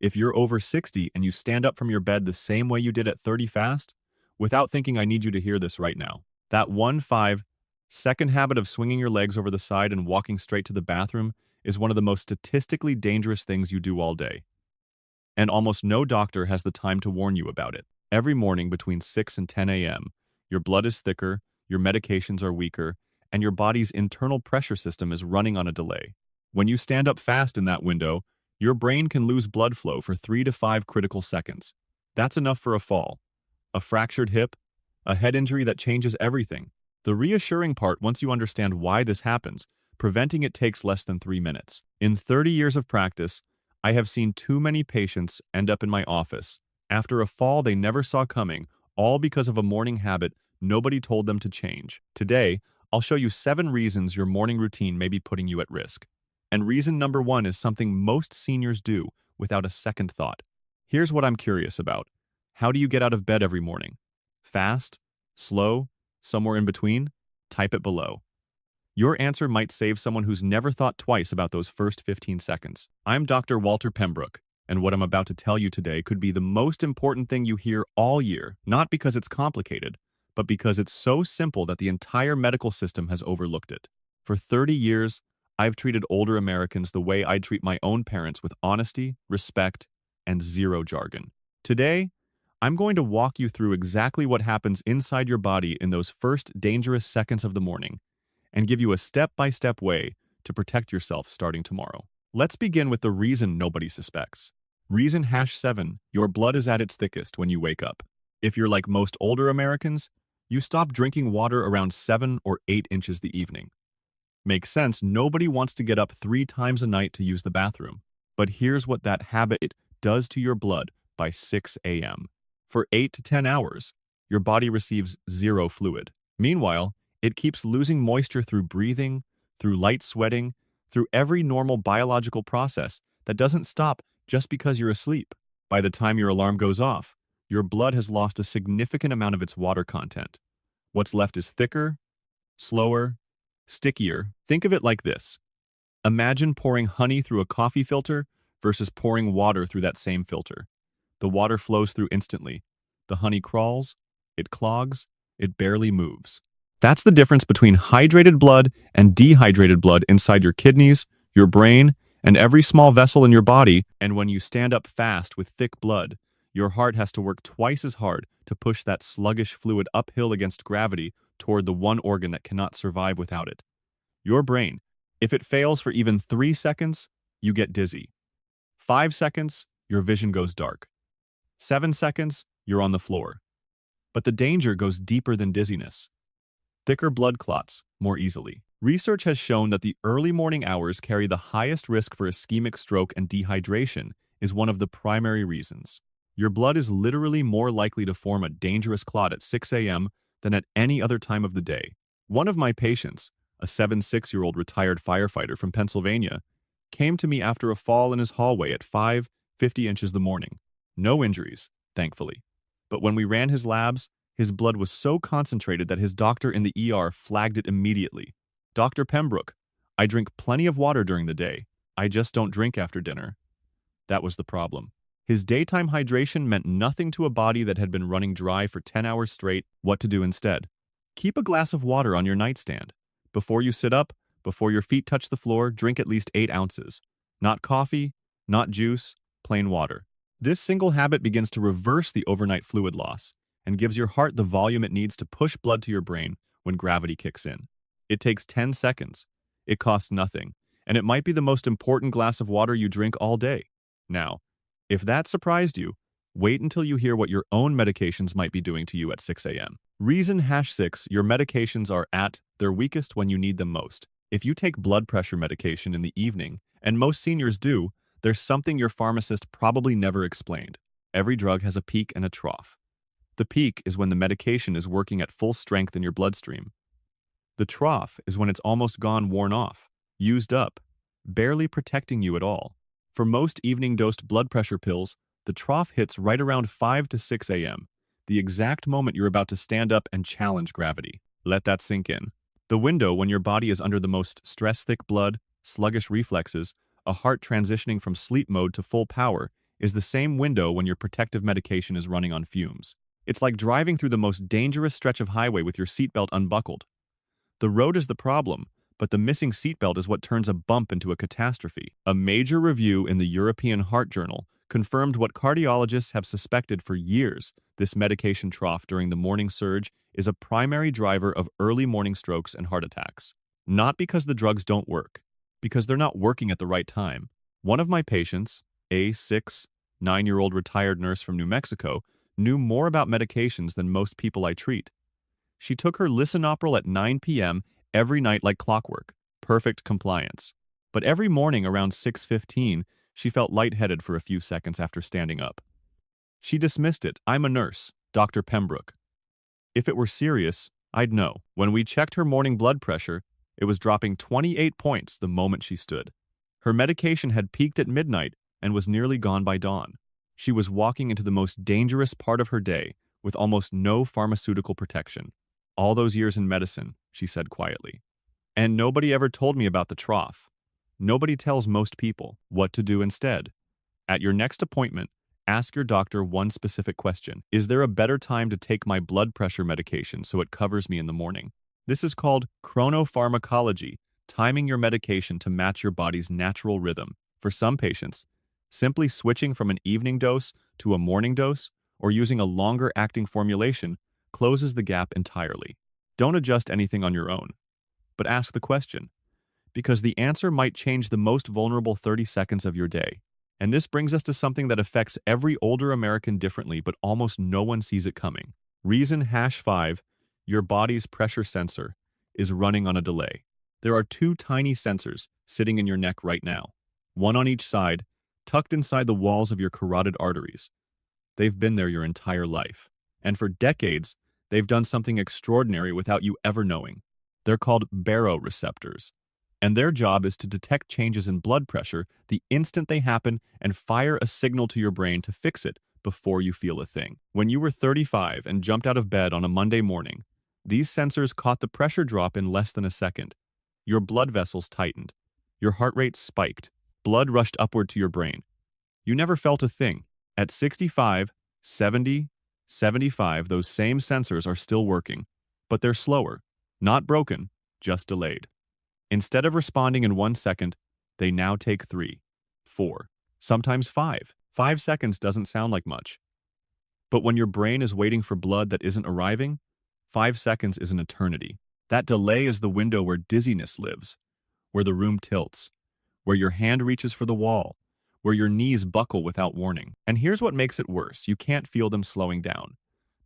If you're over 60 and you stand up from your bed the same way you did at 30 fast, without thinking, I need you to hear this right now. That 1-5-second habit of swinging your legs over the side and walking straight to the bathroom is one of the most statistically dangerous things you do all day. And almost no doctor has the time to warn you about it. Every morning between 6 and 10 a.m., your blood is thicker, your medications are weaker, and your body's internal pressure system is running on a delay. When you stand up fast in that window, your brain can lose blood flow for 3 to 5 critical seconds. That's enough for a fall, a fractured hip, a head injury that changes everything. The reassuring part, once you understand why this happens, preventing it takes less than 3 minutes. In 30 years of practice, I have seen too many patients end up in my office after a fall they never saw coming, all because of a morning habit nobody told them to change. Today, I'll show you 7 reasons your morning routine may be putting you at risk. And reason number 1 is something most seniors do without a second thought. Here's what I'm curious about. How do you get out of bed every morning? Fast? Slow? Somewhere in between? Type it below. Your answer might save someone who's never thought twice about those first 15 seconds. I'm Dr. Walter Pembrook, and what I'm about to tell you today could be the most important thing you hear all year, not because it's complicated, but because it's so simple that the entire medical system has overlooked it. For 30 years, I've treated older Americans the way I'd treat my own parents, with honesty, respect, and zero jargon. Today, I'm going to walk you through exactly what happens inside your body in those first dangerous seconds of the morning, and give you a step-by-step way to protect yourself starting tomorrow. Let's begin with the reason nobody suspects. Reason #7, your blood is at its thickest when you wake up. If you're like most older Americans, you stop drinking water around 7 or 8 inches the evening. Makes sense, nobody wants to get up 3 times a night to use the bathroom. But here's what that habit does to your blood by 6 a.m. For 8 to 10 hours, your body receives zero fluid. Meanwhile, it keeps losing moisture through breathing, through light sweating, through every normal biological process that doesn't stop just because you're asleep. By the time your alarm goes off, your blood has lost a significant amount of its water content. What's left is thicker, slower, stickier. Think of it like this. Imagine pouring honey through a coffee filter versus pouring water through that same filter. The water flows through instantly. The honey crawls, it clogs, it barely moves. That's the difference between hydrated blood and dehydrated blood inside your kidneys, your brain, and every small vessel in your body. And when you stand up fast with thick blood, your heart has to work twice as hard to push that sluggish fluid uphill against gravity toward the one organ that cannot survive without it. Your brain. If it fails for even 3 seconds, you get dizzy. 5 seconds, your vision goes dark. 7 seconds, you're on the floor. But the danger goes deeper than dizziness. Thicker blood clots more easily. Research has shown that the early morning hours carry the highest risk for ischemic stroke, and dehydration is one of the primary reasons. Your blood is literally more likely to form a dangerous clot at 6 a.m. than at any other time of the day. One of my patients, a 76-year-old retired firefighter from Pennsylvania, came to me after a fall in his hallway at 5:50 inches the morning. No injuries, thankfully. But when we ran his labs, his blood was so concentrated that his doctor in the ER flagged it immediately. Dr. Pembrook, I drink plenty of water during the day. I just don't drink after dinner. That was the problem. His daytime hydration meant nothing to a body that had been running dry for 10 hours straight. What to do instead? Keep a glass of water on your nightstand. Before you sit up, before your feet touch the floor, drink at least 8 ounces. Not coffee, not juice, plain water. This single habit begins to reverse the overnight fluid loss and gives your heart the volume it needs to push blood to your brain when gravity kicks in. It takes 10 seconds. It costs nothing, and it might be the most important glass of water you drink all day. Now, if that surprised you, wait until you hear what your own medications might be doing to you at 6 a.m. Reason #6, your medications are at their weakest when you need them most. If you take blood pressure medication in the evening, and most seniors do, there's something your pharmacist probably never explained. Every drug has a peak and a trough. The peak is when the medication is working at full strength in your bloodstream. The trough is when it's almost gone, worn off, used up, barely protecting you at all. For most evening-dosed blood pressure pills, the trough hits right around 5 to 6 a.m., the exact moment you're about to stand up and challenge gravity. Let that sink in. The window when your body is under the most stress, thick blood, sluggish reflexes, a heart transitioning from sleep mode to full power, is the same window when your protective medication is running on fumes. It's like driving through the most dangerous stretch of highway with your seatbelt unbuckled. The road is the problem, but the missing seatbelt is what turns a bump into a catastrophe. A major review in the European Heart Journal confirmed what cardiologists have suspected for years: this medication trough during the morning surge is a primary driver of early morning strokes and heart attacks. Not because the drugs don't work, because they're not working at the right time. One of my patients, a 9-year-old retired nurse from New Mexico, knew more about medications than most people I treat. She took her lisinopril at 9 p.m. every night like clockwork. Perfect compliance. But every morning around 6:15, she felt lightheaded for a few seconds after standing up. She dismissed it. "I'm a nurse, Dr. Pembrook. If it were serious, I'd know." When we checked her morning blood pressure, it was dropping 28 points the moment she stood. Her medication had peaked at midnight and was nearly gone by dawn. She was walking into the most dangerous part of her day with almost no pharmaceutical protection. "All those years in medicine," she said quietly. "And nobody ever told me about the trough. Nobody tells most people what to do instead." At your next appointment, ask your doctor one specific question. Is there a better time to take my blood pressure medication so it covers me in the morning? This is called chronopharmacology, timing your medication to match your body's natural rhythm. For some patients, simply switching from an evening dose to a morning dose or using a longer-acting formulation closes the gap entirely. Don't adjust anything on your own, but ask the question, because the answer might change the most vulnerable 30 seconds of your day. And this brings us to something that affects every older American differently, but almost no one sees it coming. Reason #5, your body's pressure sensor, is running on a delay. There are two tiny sensors sitting in your neck right now, one on each side, tucked inside the walls of your carotid arteries. They've been there your entire life. And for decades, they've done something extraordinary without you ever knowing. They're called baroreceptors, and their job is to detect changes in blood pressure the instant they happen and fire a signal to your brain to fix it before you feel a thing. When you were 35 and jumped out of bed on a Monday morning, these sensors caught the pressure drop in less than a second. Your blood vessels tightened. Your heart rate spiked. Blood rushed upward to your brain. You never felt a thing. At 65, 70, 75, those same sensors are still working, but they're slower. Not broken, just delayed. Instead of responding in 1 second, they now take 3, 4, sometimes 5. 5 seconds doesn't sound like much. But when your brain is waiting for blood that isn't arriving, 5 seconds is an eternity. That delay is the window where dizziness lives, where the room tilts, where your hand reaches for the wall, where your knees buckle without warning. And here's what makes it worse: you can't feel them slowing down.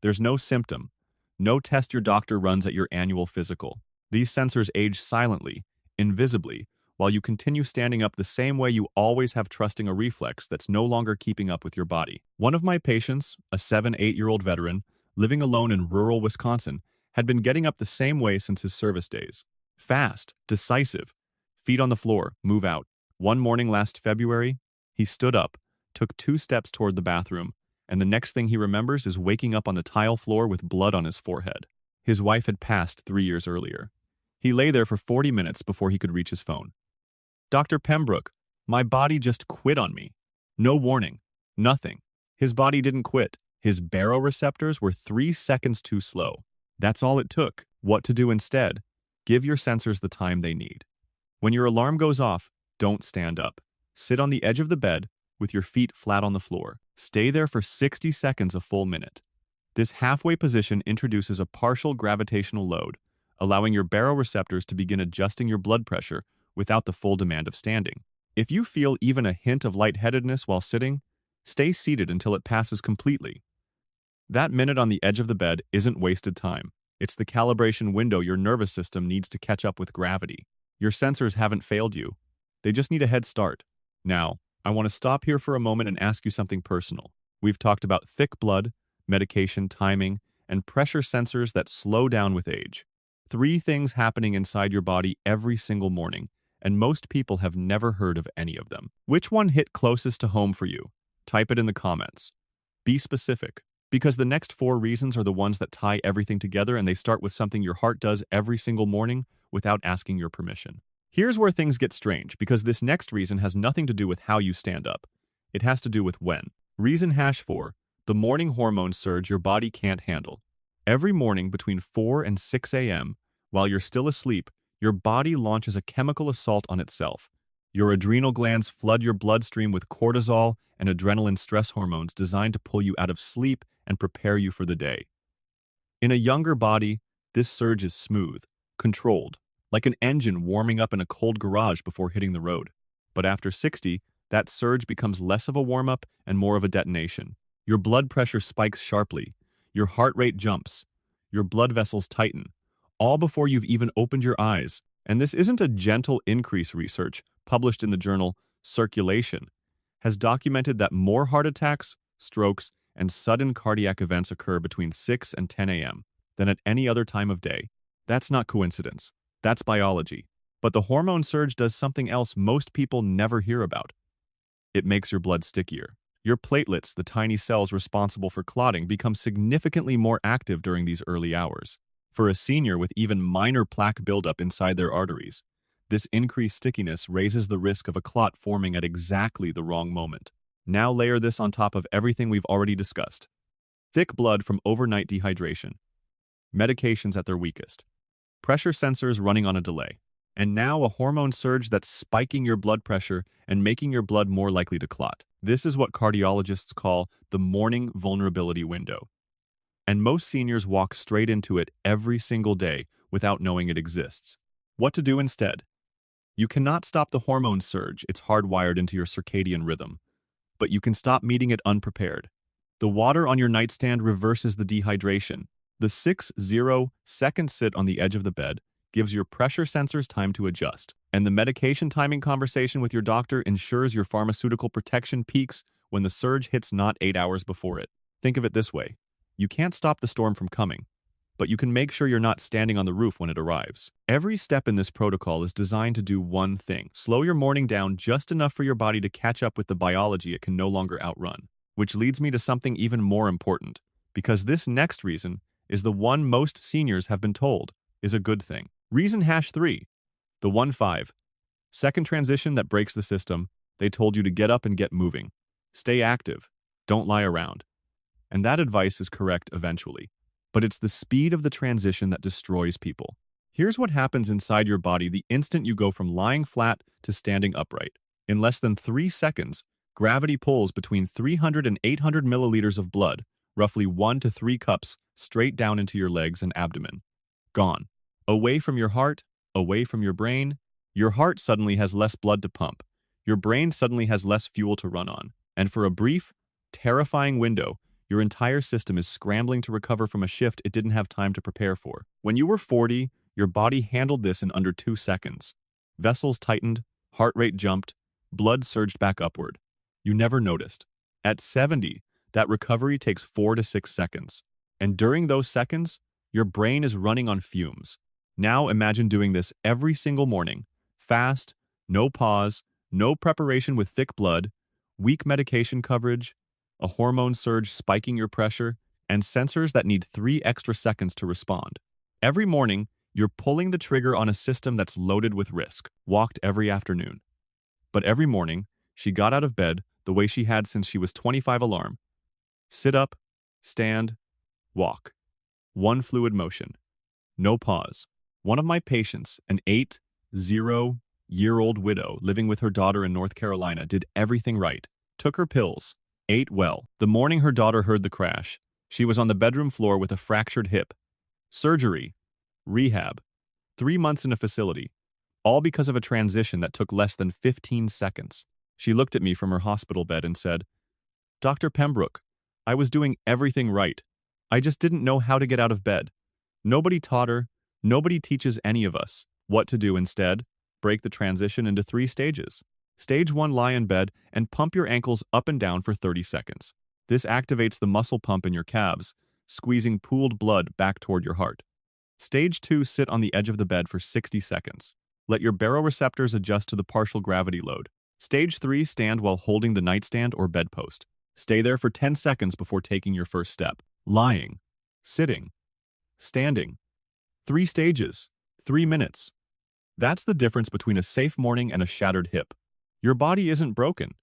There's no symptom, no test your doctor runs at your annual physical. These sensors age silently, invisibly, while you continue standing up the same way you always have, trusting a reflex that's no longer keeping up with your body. One of my patients, a 8-year-old veteran, living alone in rural Wisconsin, had been getting up the same way since his service days. Fast, decisive, feet on the floor, move out. One morning last February, he stood up, took 2 steps toward the bathroom, and the next thing he remembers is waking up on the tile floor with blood on his forehead. His wife had passed 3 years earlier. He lay there for 40 minutes before he could reach his phone. "Dr. Pembrook, my body just quit on me." No warning. Nothing. His body didn't quit. His baroreceptors were 3 seconds too slow. That's all it took. What to do instead? Give your sensors the time they need. When your alarm goes off, don't stand up. Sit on the edge of the bed with your feet flat on the floor. Stay there for 60 seconds, a full minute. This halfway position introduces a partial gravitational load, allowing your baroreceptors to begin adjusting your blood pressure without the full demand of standing. If you feel even a hint of lightheadedness while sitting, stay seated until it passes completely. That minute on the edge of the bed isn't wasted time. It's the calibration window your nervous system needs to catch up with gravity. Your sensors haven't failed you. They just need a head start. Now, I want to stop here for a moment and ask you something personal. We've talked about thick blood, medication, timing, and pressure sensors that slow down with age. 3 things happening inside your body every single morning, and most people have never heard of any of them. Which one hit closest to home for you? Type it in the comments. Be specific, because the next 4 reasons are the ones that tie everything together, and they start with something your heart does every single morning without asking your permission. Here's where things get strange, because this next reason has nothing to do with how you stand up. It has to do with when. Reason hash 4. The morning hormone surge your body can't handle. Every morning between 4 and 6 a.m., while you're still asleep, your body launches a chemical assault on itself. Your adrenal glands flood your bloodstream with cortisol and adrenaline stress hormones designed to pull you out of sleep and prepare you for the day. In a younger body, this surge is smooth, controlled, like an engine warming up in a cold garage before hitting the road. But after 60, that surge becomes less of a warm-up and more of a detonation. Your blood pressure spikes sharply, your heart rate jumps, your blood vessels tighten, all before you've even opened your eyes. And this isn't a gentle increase. Research, published in the journal Circulation, has documented that more heart attacks, strokes, and sudden cardiac events occur between 6 and 10 a.m. than at any other time of day. That's not coincidence. That's biology. But the hormone surge does something else most people never hear about. It makes your blood stickier. Your platelets, the tiny cells responsible for clotting, become significantly more active during these early hours. For a senior with even minor plaque buildup inside their arteries, this increased stickiness raises the risk of a clot forming at exactly the wrong moment. Now layer this on top of everything we've already discussed. Thick blood from overnight dehydration, medications at their weakest, pressure sensors running on a delay, and now a hormone surge that's spiking your blood pressure and making your blood more likely to clot. This is what cardiologists call the morning vulnerability window. And most seniors walk straight into it every single day without knowing it exists. What to do instead? You cannot stop the hormone surge, it's hardwired into your circadian rhythm. But you can stop meeting it unprepared. The water on your nightstand reverses the dehydration. The 6-0-second sit on the edge of the bed gives your pressure sensors time to adjust. And the medication timing conversation with your doctor ensures your pharmaceutical protection peaks when the surge hits not 8 hours before it. Think of it this way. You can't stop the storm from coming, but you can make sure you're not standing on the roof when it arrives. Every step in this protocol is designed to do one thing: slow your morning down just enough for your body to catch up with the biology it can no longer outrun. Which leads me to something even more important, because this next reason is the one most seniors have been told is a good thing. Reason hash 3, the 1-5. Second transition that breaks the system. They told you to get up and get moving. Stay active. Don't lie around. And that advice is correct eventually. But it's the speed of the transition that destroys people. Here's what happens inside your body the instant you go from lying flat to standing upright. In less than 3 seconds, gravity pulls between 300 and 800 milliliters of blood, roughly 1 to 3 cups, straight down into your legs and abdomen. Gone. Away from your heart, away from your brain. Your heart suddenly has less blood to pump. Your brain suddenly has less fuel to run on. And for a brief, terrifying window, your entire system is scrambling to recover from a shift it didn't have time to prepare for. When you were 40, your body handled this in under 2 seconds. Vessels tightened, heart rate jumped, blood surged back upward. You never noticed. At 70, that recovery takes 4 to 6 seconds. And during those seconds, your brain is running on fumes. Now imagine doing this every single morning. Fast, no pause, no preparation with thick blood, weak medication coverage, a hormone surge spiking your pressure, and sensors that need 3 extra seconds to respond. Every morning, you're pulling the trigger on a system that's loaded with risk. Walked every afternoon. But every morning, she got out of bed the way she had since she was 25 alarm. Sit up, stand, walk. One fluid motion. No pause. One of my patients, an 80-year-old widow living with her daughter in North Carolina, did everything right. Took her pills. Ate well. The morning her daughter heard the crash, she was on the bedroom floor with a fractured hip. Surgery. Rehab. 3 months in a facility. All because of a transition that took less than 15 seconds. She looked at me from her hospital bed and said, "Dr. Pembrook, I was doing everything right. I just didn't know how to get out of bed. Nobody taught her. Nobody teaches any of us what to do instead. Break the transition into 3 stages. Stage 1, lie in bed and pump your ankles up and down for 30 seconds. This activates the muscle pump in your calves, squeezing pooled blood back toward your heart. Stage 2, sit on the edge of the bed for 60 seconds. Let your baroreceptors adjust to the partial gravity load. Stage 3, stand while holding the nightstand or bedpost. Stay there for 10 seconds before taking your first step. Lying, sitting, standing. 3 stages, 3 minutes. That's the difference between a safe morning and a shattered hip. Your body isn't broken.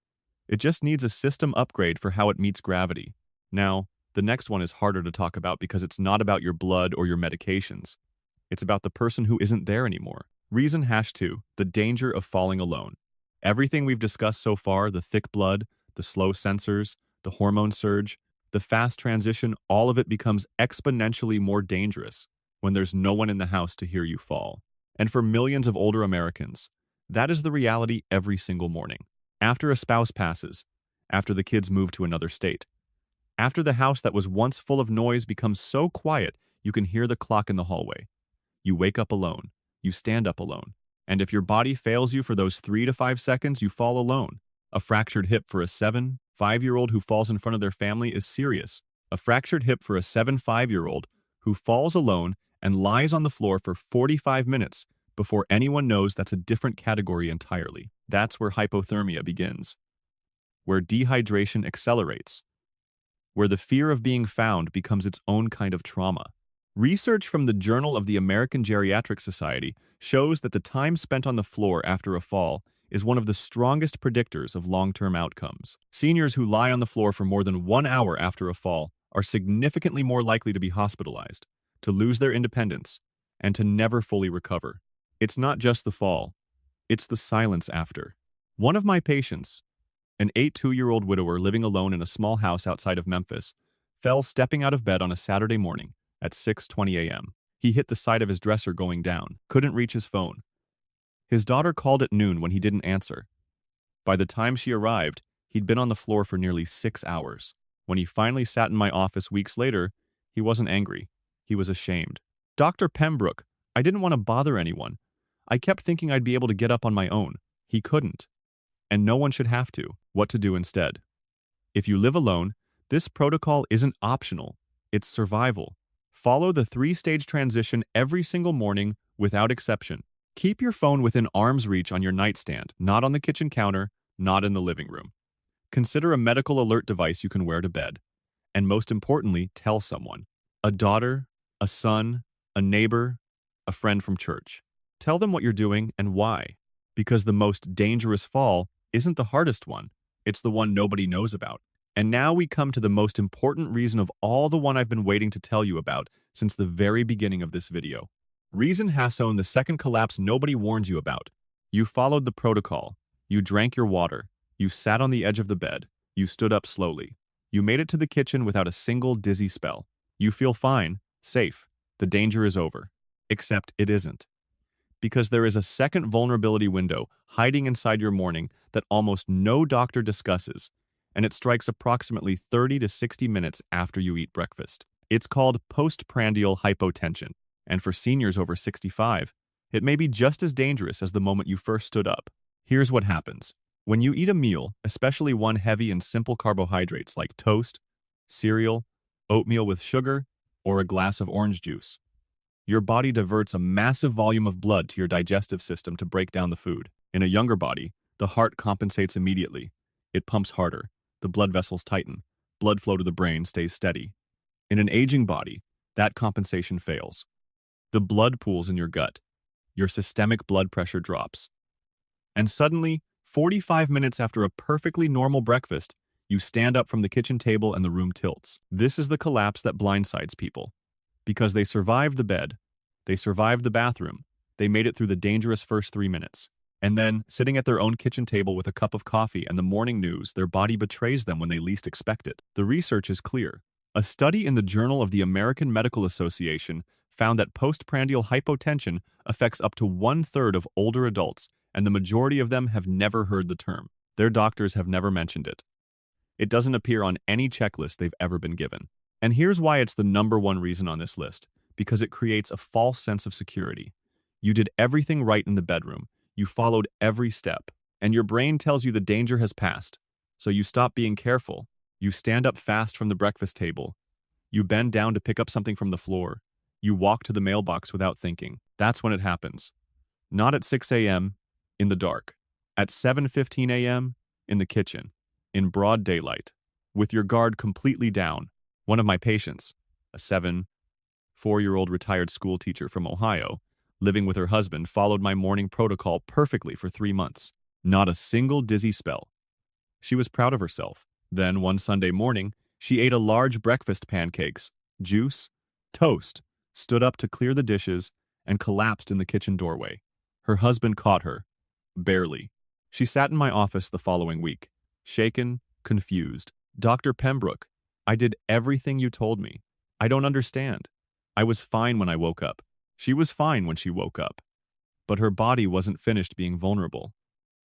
It just needs a system upgrade for how it meets gravity. Now, the next one is harder to talk about because it's not about your blood or your medications. It's about the person who isn't there anymore. Reason #2, the danger of falling alone. Everything we've discussed so far, the thick blood, the slow sensors, the hormone surge, the fast transition, all of it becomes exponentially more dangerous when there's no one in the house to hear you fall. And for millions of older Americans, that is the reality every single morning. After a spouse passes, after the kids move to another state, after the house that was once full of noise becomes so quiet you can hear the clock in the hallway. You wake up alone. You stand up alone. And if your body fails you for those 3 to 5 seconds, you fall alone. A fractured hip for a 5-year-old who falls in front of their family is serious. A fractured hip for a 5-year-old who falls alone and lies on the floor for 45 minutes before anyone knows that's a different category entirely. That's where hypothermia begins, where dehydration accelerates, where the fear of being found becomes its own kind of trauma. Research from the Journal of the American Geriatric Society shows that the time spent on the floor after a fall is one of the strongest predictors of long-term outcomes. Seniors who lie on the floor for more than 1 hour after a fall are significantly more likely to be hospitalized, to lose their independence, and to never fully recover. It's not just the fall, it's the silence after. One of my patients, an 82-year-old widower living alone in a small house outside of Memphis, fell stepping out of bed on a Saturday morning at 6:20 a.m. He hit the side of his dresser going down, couldn't reach his phone. His daughter called at noon when he didn't answer. By the time she arrived, he'd been on the floor for nearly 6 hours. When he finally sat in my office weeks later, he wasn't angry. He was ashamed. Dr. Pembrook, I didn't want to bother anyone. I kept thinking I'd be able to get up on my own. He couldn't. And no one should have to. What to do instead? If you live alone, this protocol isn't optional. It's survival. Follow the 3-stage transition every single morning without exception. Keep your phone within arm's reach on your nightstand, not on the kitchen counter, not in the living room. Consider a medical alert device you can wear to bed. And most importantly, tell someone. A daughter, a son, a neighbor, a friend from church. Tell them what you're doing and why. Because the most dangerous fall isn't the hardest one. It's the one nobody knows about. And now we come to the most important reason of all, the one I've been waiting to tell you about since the very beginning of this video. Reason #2, the second collapse nobody warns you about. You followed the protocol. You drank your water. You sat on the edge of the bed. You stood up slowly. You made it to the kitchen without a single dizzy spell. You feel fine, safe. The danger is over. Except it isn't. Because there is a second vulnerability window hiding inside your morning that almost no doctor discusses, and it strikes approximately 30 to 60 minutes after you eat breakfast. It's called postprandial hypotension, and for seniors over 65, it may be just as dangerous as the moment you first stood up. Here's what happens. When you eat a meal, especially one heavy in simple carbohydrates like toast, cereal, oatmeal with sugar, or a glass of orange juice, your body diverts a massive volume of blood to your digestive system to break down the food. In a younger body, the heart compensates immediately. It pumps harder. The blood vessels tighten. Blood flow to the brain stays steady. In an aging body, that compensation fails. The blood pools in your gut. Your systemic blood pressure drops. And suddenly, 45 minutes after a perfectly normal breakfast, you stand up from the kitchen table and the room tilts. This is the collapse that blindsides people. Because they survived the bed, they survived the bathroom, they made it through the dangerous first 3 minutes. And then, sitting at their own kitchen table with a cup of coffee and the morning news, their body betrays them when they least expect it. The research is clear. A study in the Journal of the American Medical Association found that postprandial hypotension affects up to 1/3 of older adults, and the majority of them have never heard the term. Their doctors have never mentioned it. It doesn't appear on any checklist they've ever been given. And here's why it's the #1 reason on this list. Because it creates a false sense of security. You did everything right in the bedroom. You followed every step. And your brain tells you the danger has passed. So you stop being careful. You stand up fast from the breakfast table. You bend down to pick up something from the floor. You walk to the mailbox without thinking. That's when it happens. Not at 6 a.m. in the dark. At 7:15 a.m. in the kitchen. In broad daylight. With your guard completely down. One of my patients, a 4-year-old retired school teacher from Ohio, living with her husband, followed my morning protocol perfectly for 3 months. Not a single dizzy spell. She was proud of herself. Then, one Sunday morning, she ate a large breakfast pancakes, juice, toast, stood up to clear the dishes, and collapsed in the kitchen doorway. Her husband caught her. Barely. She sat in my office the following week, shaken, confused. Dr. Pembrook, I did everything you told me. I don't understand. I was fine when I woke up. She was fine when she woke up. But her body wasn't finished being vulnerable.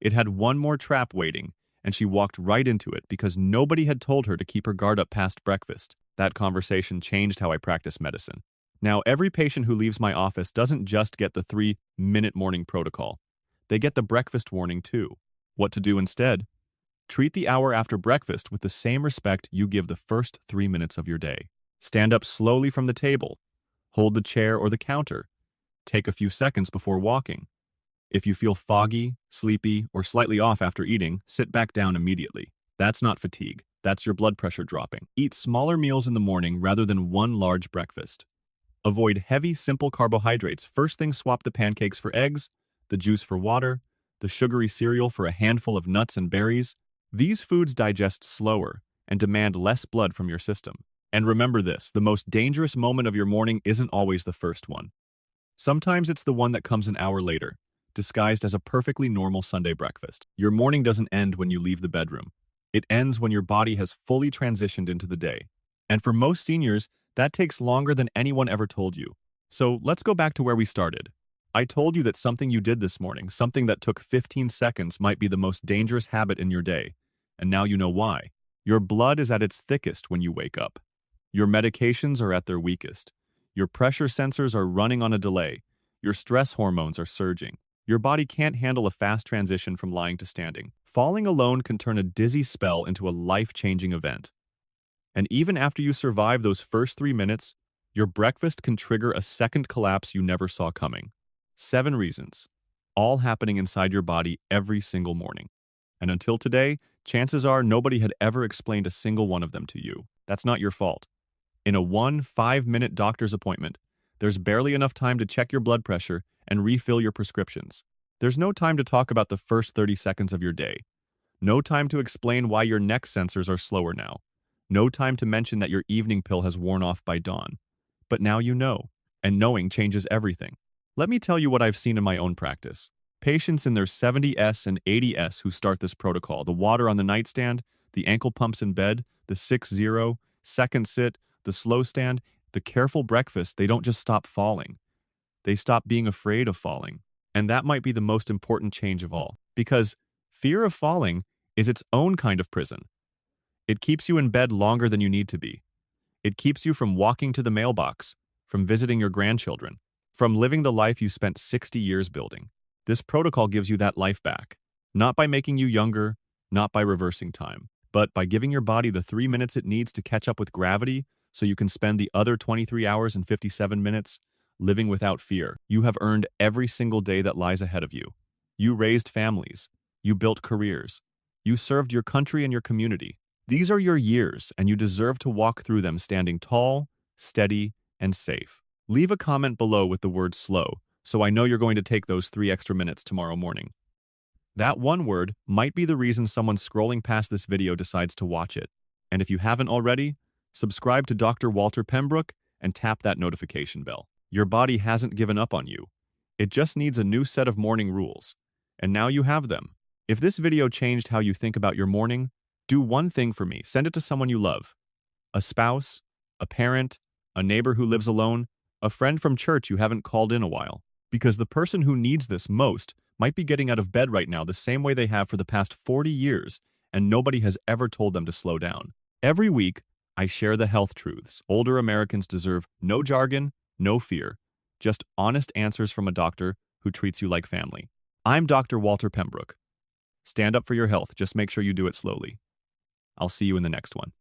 It had one more trap waiting, and she walked right into it because nobody had told her to keep her guard up past breakfast. That conversation changed how I practice medicine. Now, every patient who leaves my office doesn't just get the 3-minute morning protocol. They get the breakfast warning too. What to do instead? Treat the hour after breakfast with the same respect you give the first 3 minutes of your day. Stand up slowly from the table. Hold the chair or the counter. Take a few seconds before walking. If you feel foggy, sleepy, or slightly off after eating, sit back down immediately. That's not fatigue. That's your blood pressure dropping. Eat smaller meals in the morning rather than one large breakfast. Avoid heavy, simple carbohydrates. First thing, swap the pancakes for eggs, the juice for water, the sugary cereal for a handful of nuts and berries. These foods digest slower and demand less blood from your system. And remember this, the most dangerous moment of your morning isn't always the first one. Sometimes it's the one that comes an hour later, disguised as a perfectly normal Sunday breakfast. Your morning doesn't end when you leave the bedroom. It ends when your body has fully transitioned into the day. And for most seniors, that takes longer than anyone ever told you. So let's go back to where we started. I told you that something you did this morning, something that took 15 seconds, might be the most dangerous habit in your day. And now you know why. Your blood is at its thickest when you wake up. Your medications are at their weakest. Your pressure sensors are running on a delay. Your stress hormones are surging. Your body can't handle a fast transition from lying to standing. Falling alone can turn a dizzy spell into a life-changing event. And even after you survive those first 3 minutes, your breakfast can trigger a second collapse you never saw coming. 7 reasons, all happening inside your body every single morning. And until today, chances are nobody had ever explained a single one of them to you. That's not your fault. In a 5-minute doctor's appointment, there's barely enough time to check your blood pressure and refill your prescriptions. There's no time to talk about the first 30 seconds of your day. No time to explain why your neck sensors are slower now. No time to mention that your evening pill has worn off by dawn. But now you know, and knowing changes everything. Let me tell you what I've seen in my own practice. Patients in their 70s and 80s who start this protocol, the water on the nightstand, the ankle pumps in bed, the 6-0, second sit, the slow stand, the careful breakfast, they don't just stop falling. They stop being afraid of falling. And that might be the most important change of all. Because fear of falling is its own kind of prison. It keeps you in bed longer than you need to be. It keeps you from walking to the mailbox, from visiting your grandchildren, from living the life you spent 60 years building. This protocol gives you that life back. Not by making you younger, not by reversing time, but by giving your body the 3 minutes it needs to catch up with gravity so you can spend the other 23 hours and 57 minutes living without fear. You have earned every single day that lies ahead of you. You raised families. You built careers. You served your country and your community. These are your years, and you deserve to walk through them standing tall, steady, and safe. Leave a comment below with the word slow, so I know you're going to take those 3 extra minutes tomorrow morning. That one word might be the reason someone scrolling past this video decides to watch it. And if you haven't already, subscribe to Dr. Walter Pembrook and tap that notification bell. Your body hasn't given up on you. It just needs a new set of morning rules. And now you have them. If this video changed how you think about your morning, do one thing for me. Send it to someone you love. A spouse, a parent, a neighbor who lives alone, a friend from church you haven't called in a while. Because the person who needs this most might be getting out of bed right now the same way they have for the past 40 years, and nobody has ever told them to slow down. Every week, I share the health truths. Older Americans deserve no jargon, no fear, just honest answers from a doctor who treats you like family. I'm Dr. Walter Pembrook. Stand up for your health, just make sure you do it slowly. I'll see you in the next one.